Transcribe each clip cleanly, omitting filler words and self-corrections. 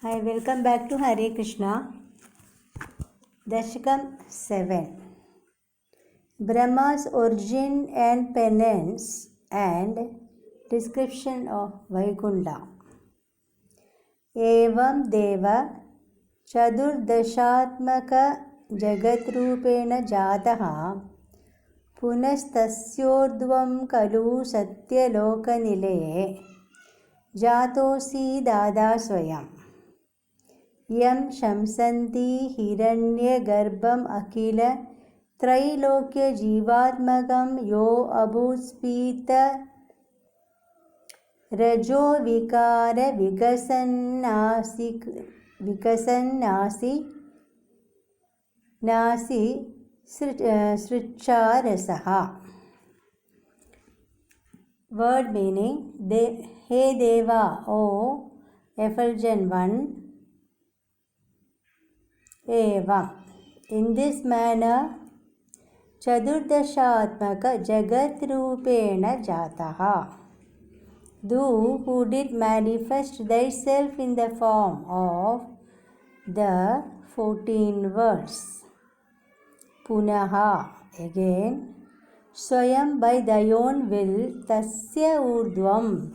Hi, welcome back to Hare Krishna. Dashakam 7. Brahma's origin and penance and description of Vaikunta. Evam Deva Chadurdashatmaka Jagatrupena Jataha Punastasyordvam Kalu Satyalokanile Jatosi Dada Swayam यम शंसन्ति हिरण्यगर्भम् अखिल त्रैलोक्य जीवात्मकं यो अभूत्स्फीत रजो विकार विकसन्नासि सृच्छारसः. Word meaning: Hey Deva, O effulgent one, Evam. In this manner, Chadurdashatmaka Jagatrupena Jataha. Thou who did manifest thyself in the form of the 14 worlds. Punaha, again. Swayam, by thy own will, Tasya Urdhvam,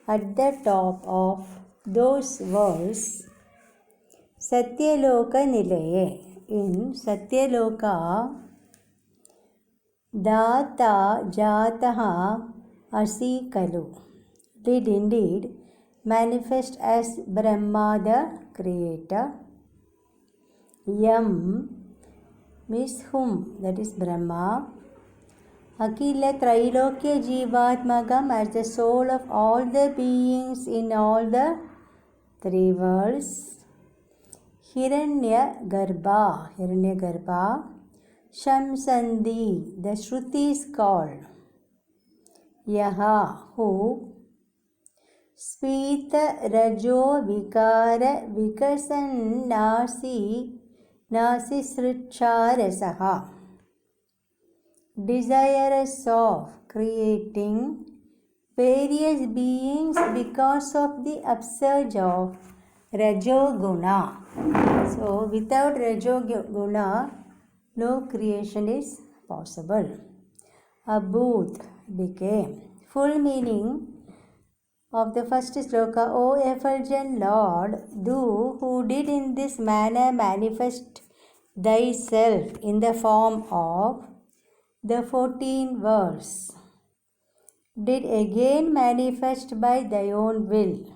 at the top of those worlds. Satyaloka Nilaye, in Satyaloka, Data Jataha Asi Kalu, did indeed manifest as Brahma the creator. Yam means whom, that is Brahma. Akila Trailokya Jivatmagam, as the soul of all the beings in all the three worlds. Hiranyagarbha, Shamsandi, the Shruti is called. Yaha, who, Spita Rajo Vikara Vikasan Nasi Sricharasaha, desirous of creating various beings because of the upsurge of Rajoguna. So, without Rajoguna, no creation is possible. Abhut, became. Full meaning of the first sloka: O effulgent Lord, thou who did in this manner manifest thyself in the form of the 14 worlds, did again manifest by thy own will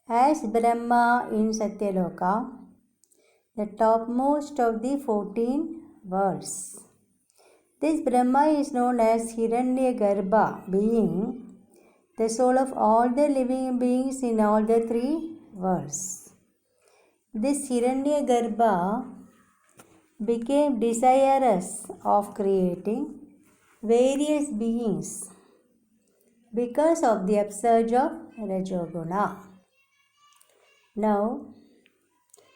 as Brahma in Satyaloka, the topmost of the 14 worlds. This Brahma is known as Hiranyagarbha, being the soul of all the living beings in all the three worlds. This Hiranyagarbha became desirous of creating various beings because of the upsurge of Rajoguna. Now,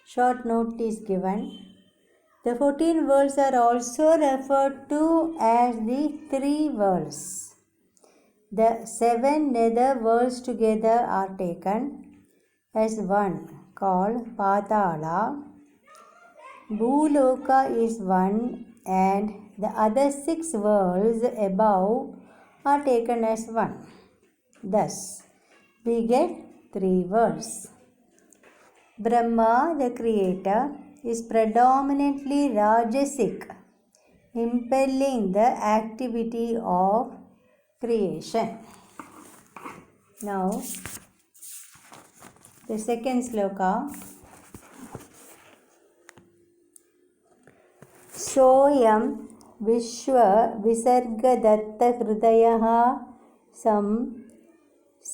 short note is given. The 14 worlds are also referred to as the three worlds. The 7 nether worlds together are taken as one, called Patala. Bhuloka is one, and the other 6 worlds above are taken as one. Thus, we get 3 worlds. Brahma, the creator, is predominantly Rajasic, impelling the activity of creation. Now, the second sloka. Soyam Vishwa Visargadatta Hridayaha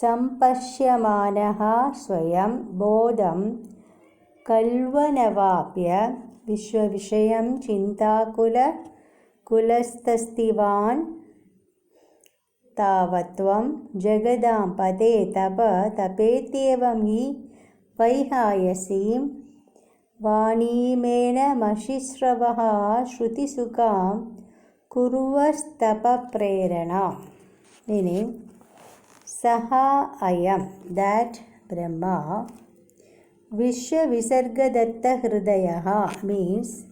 Sampashyamanaha Swayam Bodham Kalvanavapya Vishwavishayam Chintakula Kulastastivan Tavatvam Jagadam Pade Tapa Tapetyevam hi Vaihayasim Vanimena Mashishravaha Shrutisukam Kuruvastapa Prerana, meaning Saha Ayam, that Brahma, Vishwa Visargadatta Hridayaha means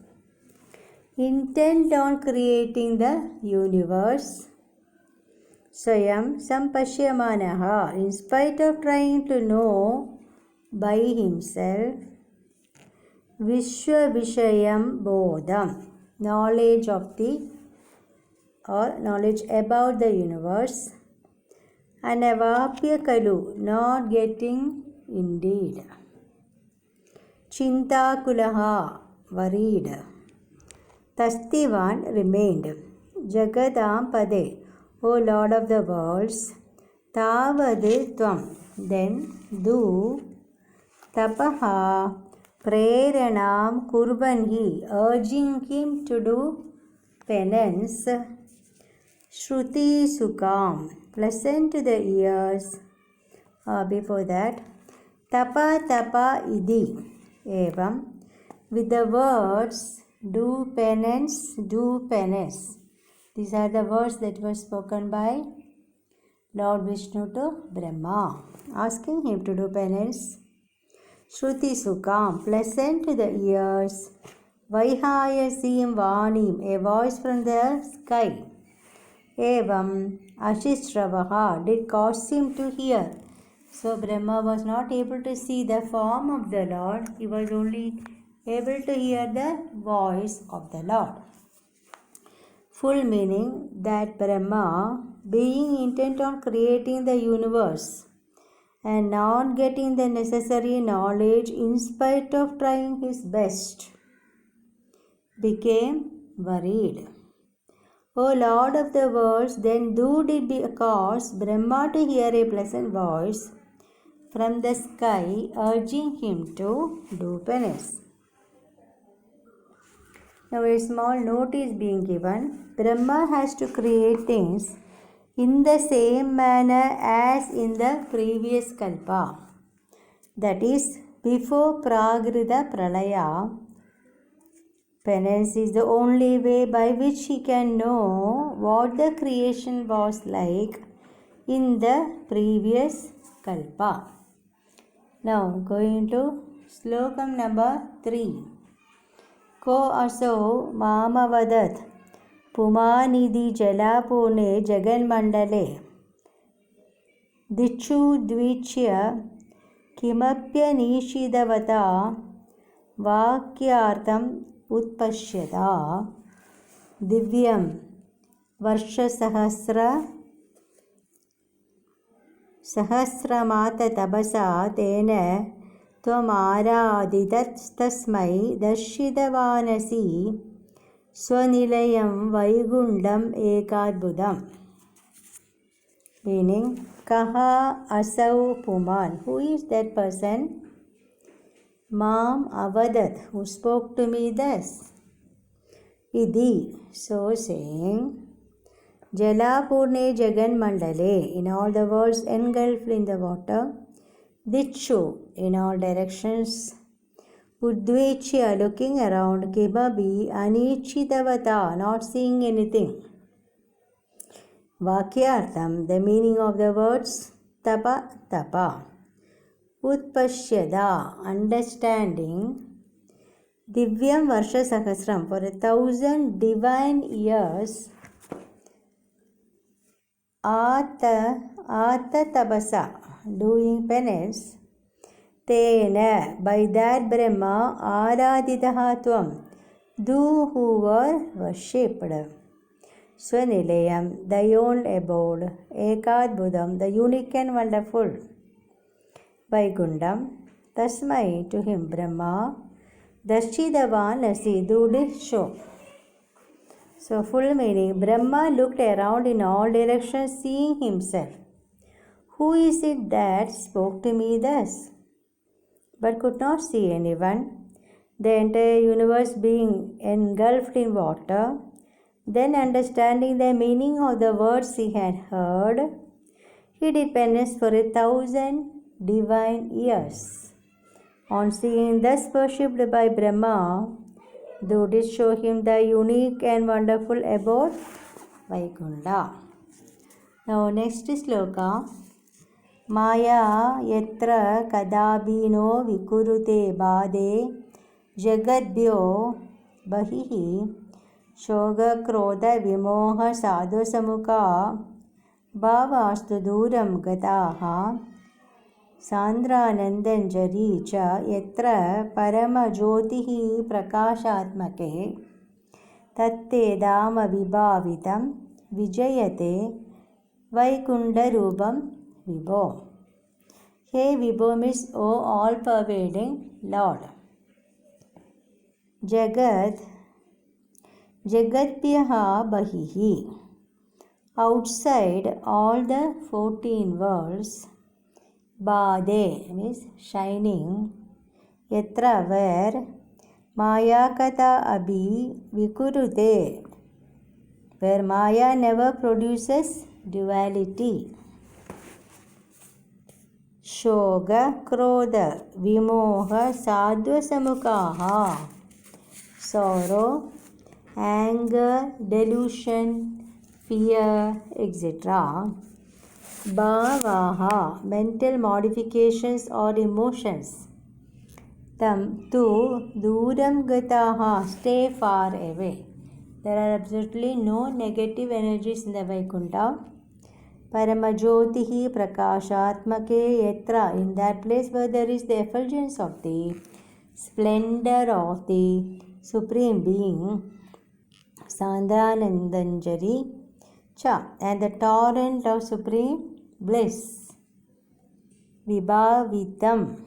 intent on creating the universe. Swayam Sampashyamanaha, in spite of trying to know by himself. Vishwa Vishayam Bodham, knowledge of the or knowledge about the universe. Anavapya Kalu, not getting indeed. Chintakulaha, worried. Tastivan remained. Jagadam Pade, O Lord of the worlds. Tavad Tvam, then do. Tapaha Preranam Kurbanhi, urging him to do penance. Shruti Sukam, pleasant to the ears. Before that, Tapa Tapa Idi, Evam, with the words do penance, do penance. These are the words that were spoken by Lord Vishnu to Brahma, asking him to do penance. Shruti Sukam, pleasant to the ears. Vaihayasim Vanim, a voice from the sky. Evam Ashishtravaha, did cause him to hear. So Brahma was not able to see the form of the Lord, he was only able to hear the voice of the Lord. Full meaning that Brahma, being intent on creating the universe and not getting the necessary knowledge in spite of trying his best, became worried. O Lord of the worlds, then do did cause Brahma to hear a pleasant voice from the sky urging him to do penance. Now a small note is being given. Brahma has to create things in the same manner as in the previous kalpa. That is, before Pragrita Pralaya, penance is the only way by which he can know what the creation was like in the previous kalpa. Now going to slokam number 3. Ko aso mamavadat pumanidhi jalapune jaganmandale dichu dvichya kimapya nishidavata vakyartam utpashyata divyam varshasahasra सहस्रमात तपसा तेन त्वमाराधितस्तस्मै दर्शितवानसि स्वनिलयं वैकुण्ठम् एकाद्भुतम्. Meaning, Kaha Asau Puman, who is that person? Mam Avadat, who spoke to me thus. Idi, so saying, Jalapurne Jagan Mandale, in all the worlds engulfed in the water. Dichu, in all directions. Udvechya, looking around. Kibabi, Anichitavata, not seeing anything. Vakyartham, the meaning of the words. Tapa, tapa. Utpashyada, understanding. Divyam Varsha Sahasram, for 1,000 divine years. Ata tabasa, doing penance. Tena, by that Brahma, araditaha tvam, do who were worshipped. Swanilayam, thy own abode. Ekadbudam, the unique and wonderful. Vaikundam, tasmai, to him Brahma. Darshidavanasi, do did show. So full meaning, Brahma looked around in all directions, seeing himself. Who is it that spoke to me thus? But could not see anyone. The entire universe being engulfed in water. Then understanding the meaning of the words he had heard, he did penance for 1,000 divine years. On seeing thus worshipped by Brahma, thou didst show him the unique and wonderful abode, Vaikunta. Now next sloka. माया यत्र कदापि no विकुरुते बाधे जगद्भ्यो बहिः शोकक्रोधविमोहसाधुसमुखा भावास्तु दूरं गताः सान्द्रानन्दञ्जरी च यत्र परमज्योतिः प्रकाशात्मके तत्ते धाम विभावितं विजयते वैकुण्ठरूपं विभो. हे Vibho means O all-pervading Lord. Jagadbhyah bahihi, outside all the 14 worlds. Bade means shining. Yatra where Maya kata abhi vikurute, where Maya never produces duality. Shoga, Krodha, Vimoha, Sadhva Samukhaha, sorrow, anger, delusion, fear, etc. Bhavaha, mental modifications or emotions. Tam tu Duram Gataha, stay far away. There are absolutely no negative energies in the Vaikuntha. Paramajyotihi Prakashatmake Yatra, in that place where there is the effulgence of the splendor of the Supreme Being, Sandhanandanjari Cha, and the torrent of Supreme Bliss, Vibhavitam,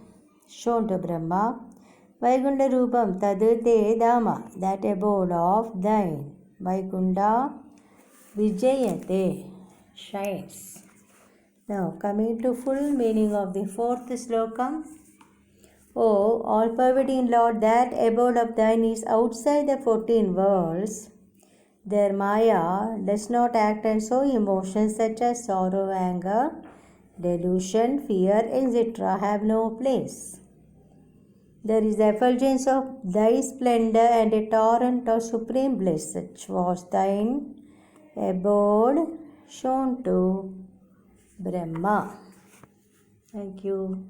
shown to Brahma, Vaikuntha Rupam Tadute Dhamma, that abode of thine, Vaikuntha Vijayate, shines. Now coming to full meaning of the fourth slokam. O all-pervading Lord, that abode of thine is outside the 14 worlds. Their Maya does not act, and so emotions such as sorrow, anger, delusion, fear, etc. have no place. There is the effulgence of thy splendor and a torrent of supreme bliss, such was thine abode, shown to Brahma. Thank you.